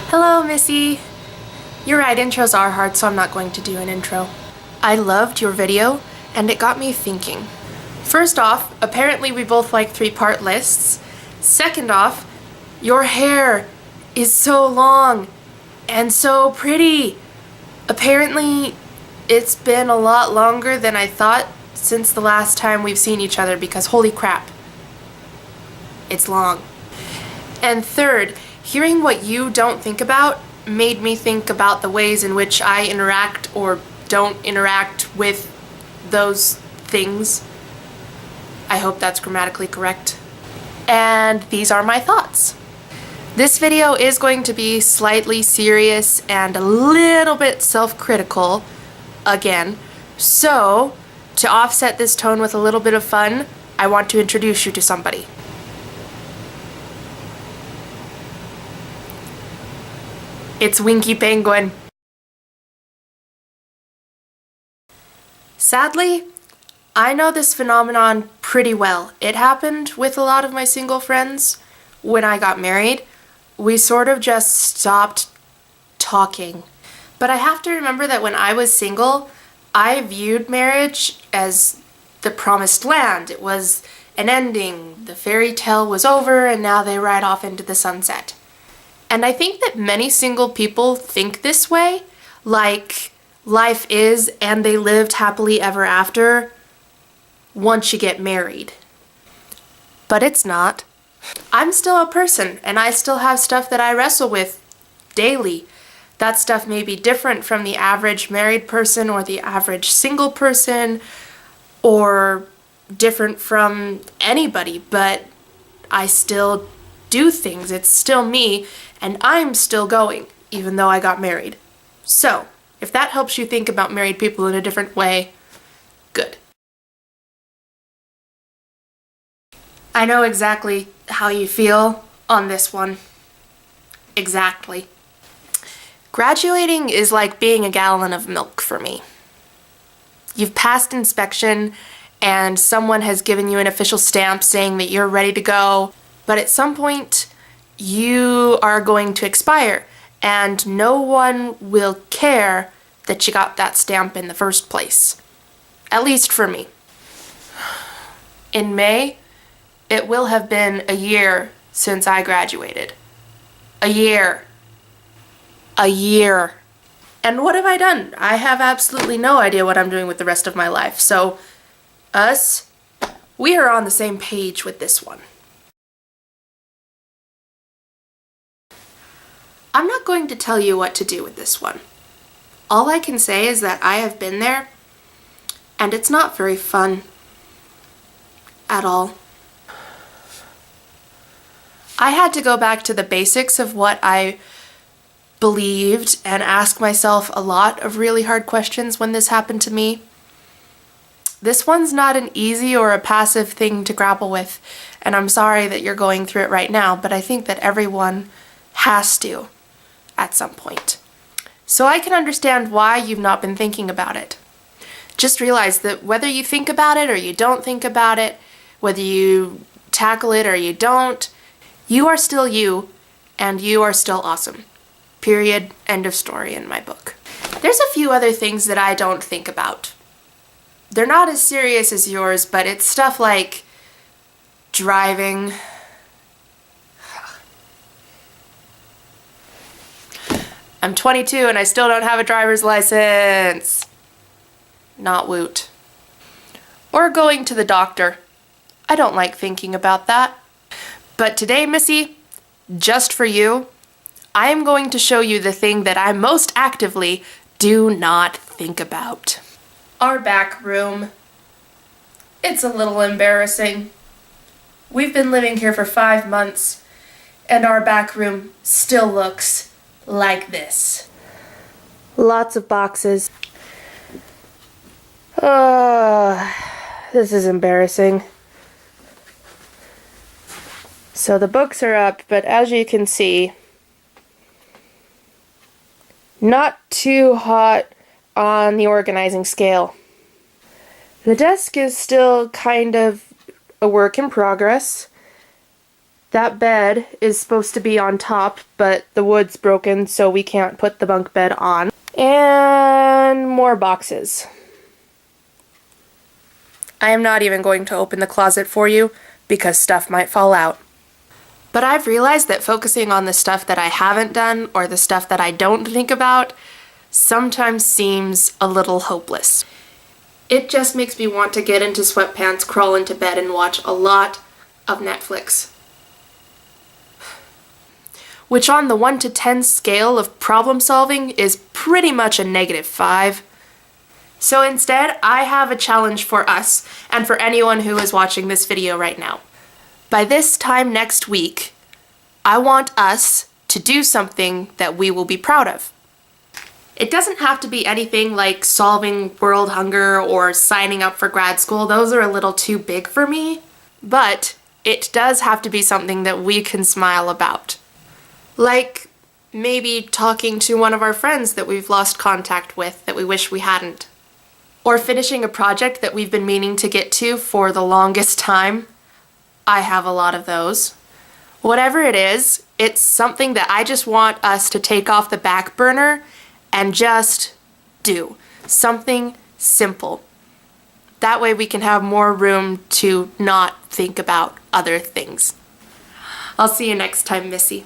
Hello, Missy. You're right, intros are hard, so I'm not going to do an intro. I loved your video, and it got me thinking. First off, apparently we both like 3-part lists. Second off, your hair is so long and so pretty. Apparently, it's been a lot longer than I thought since the last time we've seen each other because holy crap, it's long. And third, hearing what you don't think about made me think about the ways in which I interact or don't interact with those things. I hope that's grammatically correct. And these are my thoughts. This video is going to be slightly serious and a little bit self-critical, again. So, to offset this tone with a little bit of fun, I want to introduce you to somebody. It's Winky Penguin. Sadly, I know this phenomenon pretty well. It happened with a lot of my single friends when I got married. We sort of just stopped talking. But I have to remember that when I was single, I viewed marriage as the promised land. It was an ending. The fairy tale was over and now they ride off into the sunset. And I think that many single people think this way, like life is and they lived happily ever after once you get married. But it's not. I'm still a person and I still have stuff that I wrestle with daily. That stuff may be different from the average married person or the average single person or different from anybody, but I still do things. It's still me and I'm still going even though I got married. So, if that helps you think about married people in a different way, good. I know exactly how you feel on this one. Exactly. Graduating is like being a gallon of milk for me. You've passed inspection and someone has given you an official stamp saying that you're ready to go, but at some point you are going to expire and no one will care that you got that stamp in the first place. At least for me. In May, it will have been a year since I graduated. A year. A year. And what have I done? I have absolutely no idea what I'm doing with the rest of my life. So, we are on the same page with this one. I'm not going to tell you what to do with this one. All I can say is that I have been there, and it's not very fun. At all. I had to go back to the basics of what I believed and ask myself a lot of really hard questions when this happened to me. This one's not an easy or a passive thing to grapple with, and I'm sorry that you're going through it right now, but I think that everyone has to at some point. So I can understand why you've not been thinking about it. Just realize that whether you think about it or you don't think about it, whether you tackle it or you don't, you are still you, and you are still awesome. Period. End of story in my book. There's a few other things that I don't think about. They're not as serious as yours, but it's stuff like driving. I'm 22 and I still don't have a driver's license. Not woot. Or going to the doctor. I don't like thinking about that. But today, Missy, just for you, I am going to show you the thing that I most actively do not think about. Our back room. It's a little embarrassing. We've been living here for 5 months, and our back room still looks like this. Lots of boxes. This is embarrassing. So the books are up, but as you can see, not too hot on the organizing scale. The desk is still kind of a work in progress. That bed is supposed to be on top, but the wood's broken, so we can't put the bunk bed on. And more boxes. I am not even going to open the closet for you because stuff might fall out. But I've realized that focusing on the stuff that I haven't done or the stuff that I don't think about sometimes seems a little hopeless. It just makes me want to get into sweatpants, crawl into bed, and watch a lot of Netflix. Which on the 1 to 10 scale of problem solving is pretty much a -5. So instead, I have a challenge for us and for anyone who is watching this video right now. By this time next week, I want us to do something that we will be proud of. It doesn't have to be anything like solving world hunger or signing up for grad school. Those are a little too big for me. But it does have to be something that we can smile about. Like maybe talking to one of our friends that we've lost contact with that we wish we hadn't. Or finishing a project that we've been meaning to get to for the longest time. I have a lot of those. Whatever it is, it's something that I just want us to take off the back burner and just do. Something simple. That way we can have more room to not think about other things. I'll see you next time, Missy.